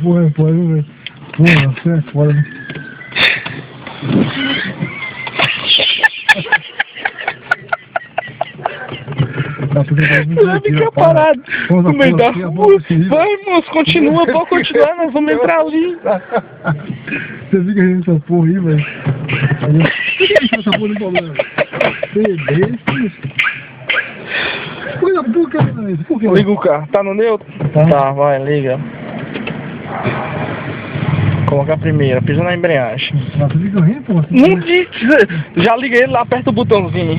porra, pode ver. Porra, você é foda, né? Você vai ficar parado no meio da rua. Vai, moço, continua, pode continuar, nós vamos entrar ali. Você fica rindo dessa porra aí, velho. Essa porra não problema. Por que? Liga o carro, tá no neutro? Tá, vai, liga. Coloca a primeira, pisa na embreagem. Você fica rindo, porra? Não disse. Já liguei ele lá, aperta o botãozinho.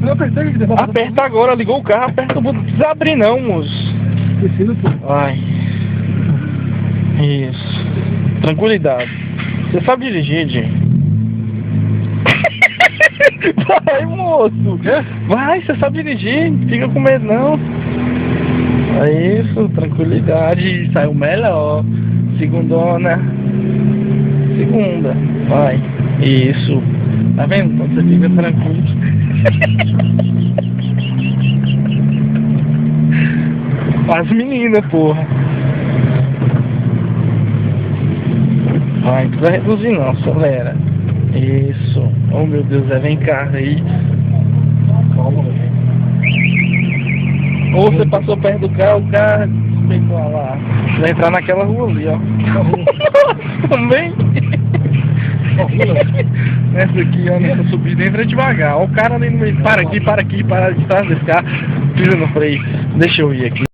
Eu apertei que Aperta agora, ligou o carro, aperta o botão. Não precisa abrir não, moço. Precisa, pô. Vai. Isso. Tranquilidade. Você sabe dirigir, Jim? Vai, moço. Vai, você sabe dirigir. Não fica com medo, não. É isso, tranquilidade. Saiu melhor. Segundona. Segunda. Vai. Isso. Tá vendo? Quando você fica tranquilo. As meninas, porra. Vai, não precisa reduzir não, acelera. Isso. Oh meu Deus, vem carro aí. Calma, Ou você passou perto do carro, o carro pegou lá. Vai entrar naquela rua ali, ó. Também. Essa aqui, ó, nessa subida, entra devagar. Ó, o cara ali no meio. Para aqui, para de trás desse carro. Pisa no freio. Deixa eu ir aqui.